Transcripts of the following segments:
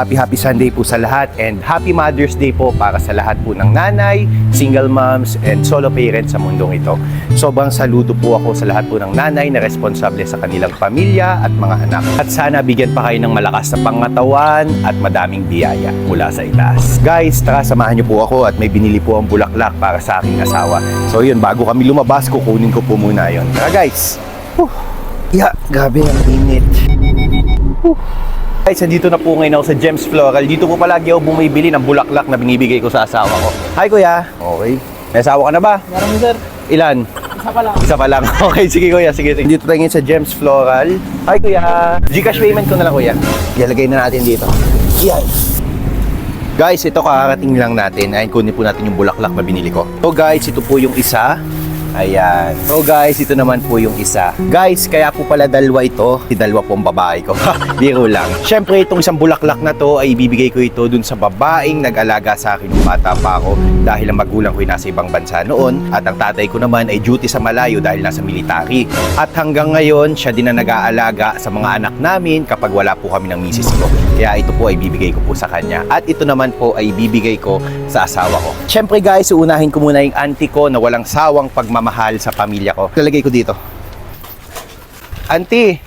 happy Sunday po sa lahat and happy Mother's Day po para sa lahat po ng nanay, single moms, and solo parents sa mundong ito. Sobrang saludo po ako sa lahat po ng nanay na responsable sa kanilang pamilya at mga anak. At sana bigyan pa kayo ng malakas na pangatawan at madaming biyaya mula sa itaas. Guys, tara samahan niyo po ako at may binili po ang bulaklak para sa aking asawa. So yun, bago kami lumabas, kukunin ko po muna yun. Tara guys! Grabe ang init. Guys, nandito na po ngayon ako sa Gems Floral. Dito po palagi ako bumibili ng bulaklak na binibigay ko sa asawa ko. Hi kuya! Okay. May asawa ka na ba? Meron sir. Ilan? Isa pa lang. Isa pa lang. Okay, sige kuya, sige. Dito tayo ngayon sa Gems Floral. Hi kuya! Gcash payment ko na lang kuya. Ilalagay na natin dito. Yan. Guys, ito kakarating lang natin. Ayun, kunin po natin yung bulaklak na binili ko. So guys, ito po yung isa. Ayan. So guys, ito naman po yung isa. Guys, kaya po pala dalawa ito. Dalawa po ang babae ko. Biro lang. Siyempre, itong isang bulaklak na to ay ibibigay ko ito dun sa babaeng nag-alaga sa akin nung bata pa ako dahil ang magulang ko ay nasa ibang bansa noon at ang tatay ko naman ay duty sa malayo dahil nasa military. At hanggang ngayon, siya din na nag-aalaga sa mga anak namin kapag wala po kami ng misis ko. Kaya ito po ay bibigay ko po sa kanya. At ito naman po ay bibigay ko sa asawa ko. Siyempre guys, uunahin ko muna yung auntie ko na walang sawang pagmamahal sa pamilya ko. Lalagay ko dito. Auntie,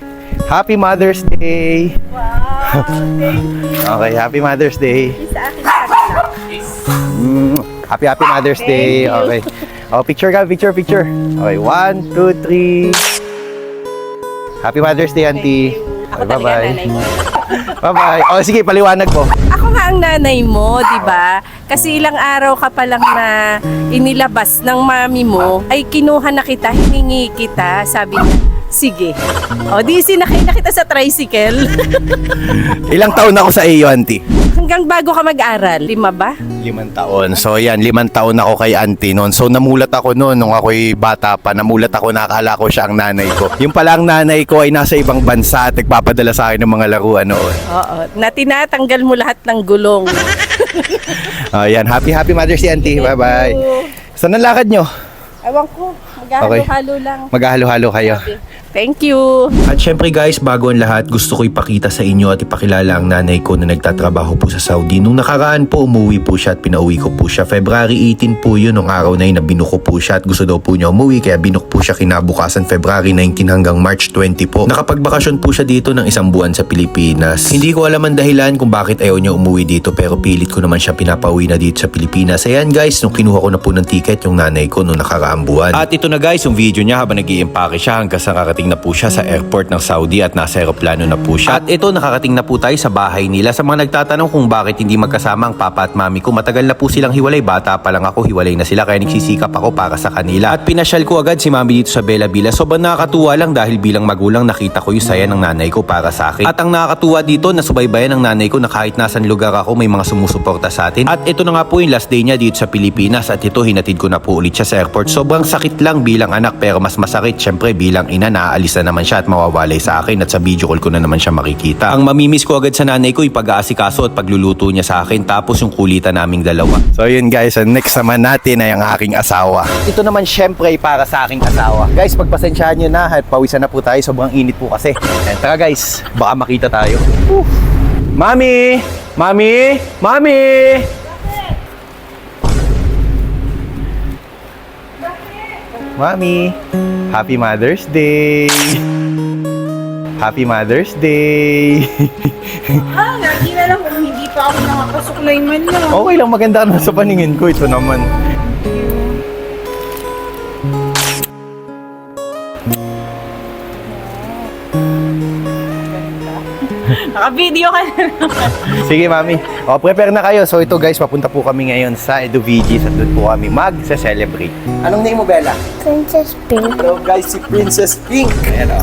Happy Mother's Day! Wow! Okay, Happy Mother's Day! Sa akin sa Happy Mother's Day! Okay. Oh, picture ka, picture. Okay, 1, 2, 3. Happy Mother's Day, Auntie! Okay, bye-bye. Bye-bye. Oh, sige, paliwanag po. Ako nga ang nanay mo, di ba? Kasi ilang araw ka pa lang na inilabas ng mami mo, ay kinuha na kita, hiningi kita, sabi niya, sige. O, di sinakay na kita sa tricycle. Ilang taon ako sa iyo, Auntie? Hanggang bago ka mag-aral, 5 ba? 5 taon. So yan, 5 taon ako kay Auntie noon. So namulat ako noon nung ako'y bata pa. Namulat ako, nakakala ko siya ang nanay ko. Yung pala ang nanay ko ay nasa ibang bansa at nagpapadala sa akin ng mga laruan noon. Oo, na tinatanggal mo lahat ng gulong. Yan, happy Mother's Day, Auntie. Bye-bye. Saan ang lakad nyo? Ewan ko, maghahalo-halo lang. Maghahalo-halo kayo. Thank you. At syempre guys, bago ang lahat, gusto ko ipakita sa inyo at ipakilala ang nanay ko na nagtatrabaho po sa Saudi. Nung nakaraan po, umuwi po siya at pinauwi ko po siya. February 18 po yun, nung araw na yun na binuko po siya at gusto daw po niya umuwi, kaya binuk po siya kinabukasan February 19 hanggang March 20 po. Nakapagbakasyon po siya dito ng 1 buwan sa Pilipinas. Hindi ko alam ang dahilan kung bakit ayaw niya umuwi dito, pero pilit ko naman siya pinapauwi na dito sa Pilipinas. Ayan guys, nung kinuha ko na po ng ticket yung nanay ko nung nakaraang buwan. At ito na guys, yung video niya habang nag-i-empake siya hanggang sa nakarating na po siya sa airport ng Saudi at nasa aeroplano na po siya. At ito, nakarating na po tayo sa bahay nila. Sa mga nagtatanong kung bakit hindi magkasama ang papa at mami ko, matagal na po silang hiwalay. Bata pa lang ako, hiwalay na sila, kaya nagsisikap ako para sa kanila. At pinasyal ko agad si mami dito sa Bella Villa. Sobrang nakakatuwa lang dahil bilang magulang nakita ko yung saya ng nanay ko para sa akin. At ang nakakatuwa dito, nasubaybayan ng nanay ko na kahit nasan lugar ako, may mga sumusuporta sa atin. At ito na nga po yung last day niya dito sa Pilipinas at ito, hinatid ko na po ulit siya sa airport. Sobrang sakit lang bilang anak, pero mas masakit syempre bilang ina, naaalis na naman siya at mawawalay sa akin at sa video call ko na naman siya makikita. Ang mamimiss ko agad sa nanay ko, yung pag-aasikaso at pagluluto niya sa akin, tapos yung kulitan naming dalawa. So yun guys, ang next naman natin ay ang aking asawa. Ito naman syempre para sa aking asawa. Guys, pagpasensyahan nyo na at pawisan na po tayo, sobrang init po kasi. And tara guys, baka makita tayo. Mami! Mami! Mami! Mami! Happy Mother's Day! Happy Mother's Day! Lagi na lang kung hindi pa ako nakapasuklay man lang. Okay lang, maganda ka sa paningin ko. Ito naman. Naka-video ka na naman. Sige, Mami. O, prepare na kayo. So, ito guys, papunta po kami ngayon sa Edu VGs at doon po kami mag-celebrate. Anong name mo, Bella? Princess Pink. Hello guys, si Princess Pink. Ayan o.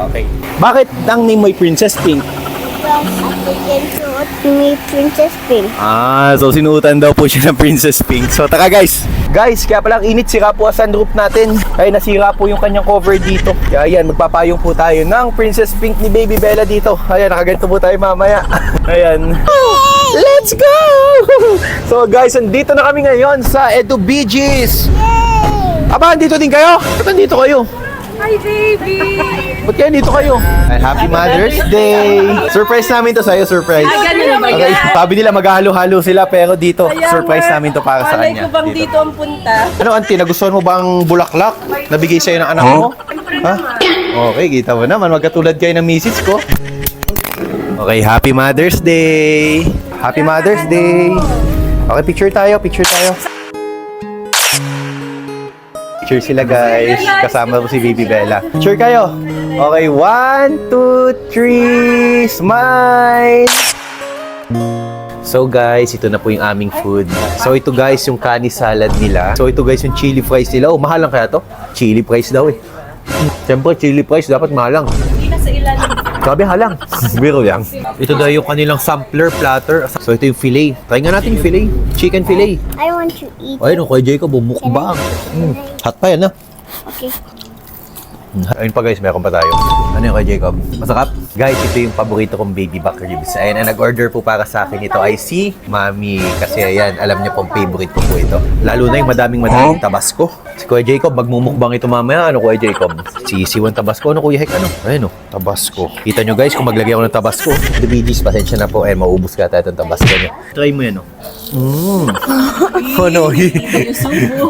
Okay. Bakit ang name mo ay Princess Pink? Suot ni Princess Pink. So sinuotan daw po siya ng Princess Pink. So taka guys. Guys, kaya palang init, sira po ang sunroof natin. Ay nasira po yung kanyang cover dito. Kaya ayan, magpapayong po tayo ng Princess Pink ni Baby Bella dito. Ayan, nakaganto po tayo mamaya. Ayan. Let's go! So guys, andito na kami ngayon sa Edu BGs. Aba, andito din kayo? Ba't andito kayo? Hi, baby! Ba't kaya dito kayo? Ay, Happy Mother's Day! Surprise namin to sa'yo, surprise. Ganun ba Okay, yan? sabi nila maghahalo-halo sila pero dito, Kaya surprise nga, namin to para sa malay kanya. ko bang dito ang punta? Ano, auntie, nagustuhan mo bang bulaklak? Nabigay sa'yo ng anak mo? Ha? Okay, kita mo naman, magkatulad kayo ng misis ko. Okay, Happy Mother's Day! Happy Mother's Day! Okay, picture tayo. Picture sila guys. Kasama ko si Baby Bella. Picture kayo. Okay, 1, 2, 3, smile! So guys, ito na po yung aming food. So ito guys, yung kani salad nila. So ito guys, yung chili fries nila. Oh, mahal lang kaya to? Chili fries daw eh. Siyempre, chili fries dapat mahal lang. Hindi na sa ilalim. Sabi halang. Biro lang. Ito daw yung kanilang sampler platter. So ito yung fillet. Try nga natin yung fillet. Chicken fillet. I want to eat. Ayun, kay Jacob, bumukbang. Hot pa yan, ha? Okay. Ayun pa guys, meron pa tayo. Ano yung kay Jacob? Masarap? Guys, ito yung paborito kong baby back ribs. Ayan, ang nag-order po para sa akin ito ay si Mami. Kasi ayan, alam niya pong favorite ko po ito. Lalo na yung madaming tabasco. Si Kuya Jacob, magmumukbang ito mamaya. Ano Kuya Jacob? Sisiwan tabasco. Ano Kuya Hek? Ano? Ayun o, tabasco. Kita nyo guys, kung maglagay ako ng tabasco. The BGs, pasensya na po. Eh, maubos ka tayo itong tabasco nyo. Try mo yan o. Ano?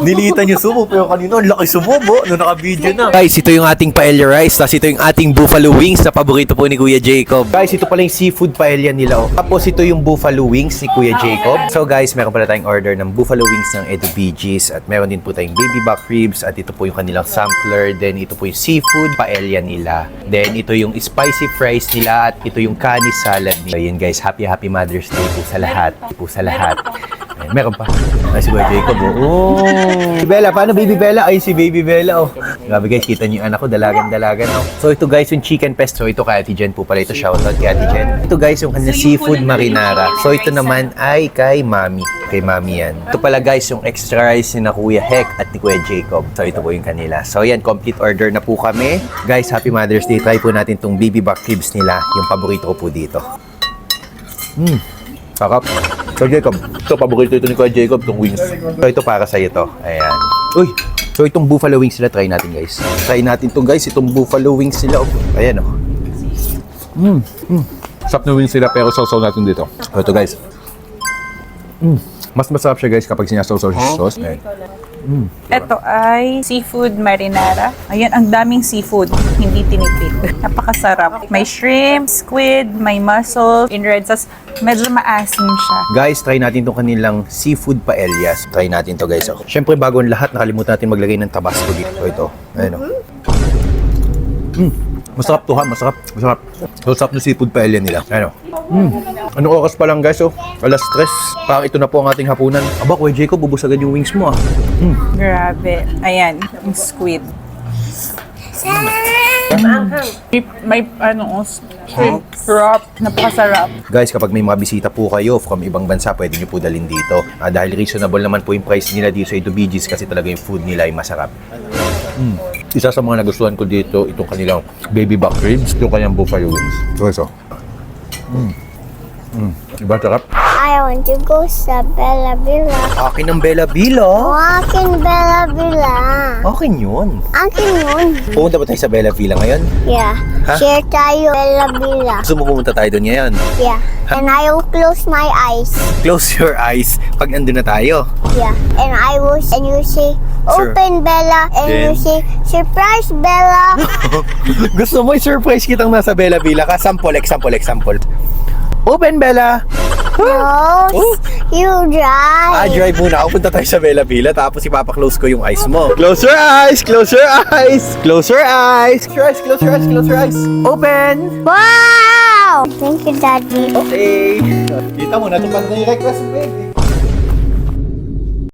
Nilitan yung sumo. Pero kanina, ang laki sumubo. Nung naka-video na. Guys, ito yung ating paella rice. Tapos ito yung ating buffalo wings na paborito po ni Kuya Jacob. Guys, ito pala yung seafood paella nila. Oh. Tapos ito yung buffalo wings ni Kuya Jacob. So guys, meron pala tayong order ng buffalo wings ng Edu BGs. At meron din po tayong baby back ribs. At ito po yung kanilang sampler. Then ito po yung seafood paella nila. Then ito yung spicy fries nila. At ito yung kani salad nila. Ayun guys, happy Mother's Day po sa lahat. Po sa lahat. Ay, meron pa. Ay, si Kuya Jacob. Oh. Si Bella, paano Baby Bella? Ay, si Baby Bella. Oh. Grabe guys, kita niyo yung anak ko, dalagan-dalagan. Oh. So ito guys, yung chicken pesto. Ito kay Ate Jen po pala. Ito shoutout kay Ate Jen. Ito guys, yung kanilang seafood marinara. So ito naman ay kay Mami. Kay Mami yan. Ito pala guys, yung extra rice ni na Kuya Hek at ni Kuya Jacob. So ito po yung kanila. So yan, complete order na po kami. Guys, Happy Mother's Day. Try po natin tong baby back ribs nila. Yung paborito ko po dito. Sarap. So Jacob, ito paborito ito ni Kuya Jacob, itong wings. So ito para sa'yo to. Ayan. Uy! So itong buffalo wings sila, try natin guys. Try natin to guys, itong buffalo wings sila. Oh. Ayan oh. Sarap na wings sila pero sausaw natin dito. So ito guys. Mas masarap siya guys kapag sinasawsaw siya sa sauce. Ayan. Ito ay seafood marinara. Ayan, ang daming seafood. Hindi tinipid. Napakasarap. May shrimp, squid, may mussel, in red sauce. Medyo maasim siya. Guys, try natin itong kanilang seafood paellas. Try natin to guys. Oh. Siyempre, bago ang lahat, nakalimutan natin maglagay ng tabasco dito. Ito. Ayan o. Masarap to ha, masarap. Masarap. So, sarap ng seafood paella nila. Ayan o. Anong oras pa lang guys oh? Alas 3. Parang ito na po ang ating hapunan. Aba, Kuya Jacob, bubos agad yung wings mo ah. Grabe. Ayan, yung squid. May sarap. Napakasarap. Guys, kapag may mga bisita po kayo from ibang bansa, pwede nyo po dalhin dito. Dahil reasonable naman po yung price nila dito sa Edu BGs kasi talaga yung food nila ay masarap. Isa sa mga nagustuhan ko dito, itong kanilang baby back ribs, itong kanilang buffalo wings. So, diba sarap? I want to go sa Bella Villa. Akin ang Bella Villa. Akin Bella Villa. Akin yun. Akin yun. Pumunta ba tayo sa Bella Villa ngayon? Yeah. Huh? Share tayo Bella Villa. Gusto mo pumunta tayo doon ngayon? Yeah. And I will close my eyes. Close your eyes pag nandun na tayo. Yeah. And I will, and you say, Sir. open Bella. And Then? you say, surprise Bella. Gusto mo i-surprise kitang nasa Bella Villa ka? Example. Open, Bella! No, you drive. Drive muna ako. Punta tayo sa Bella Villa tapos ipapa-close ko yung eyes mo. Close your eyes! Close your eyes! Close your eyes! Close your eyes! Close your eyes! Open! Wow! Thank you, Daddy. Okay. Kita mo, natupad na yung request, baby.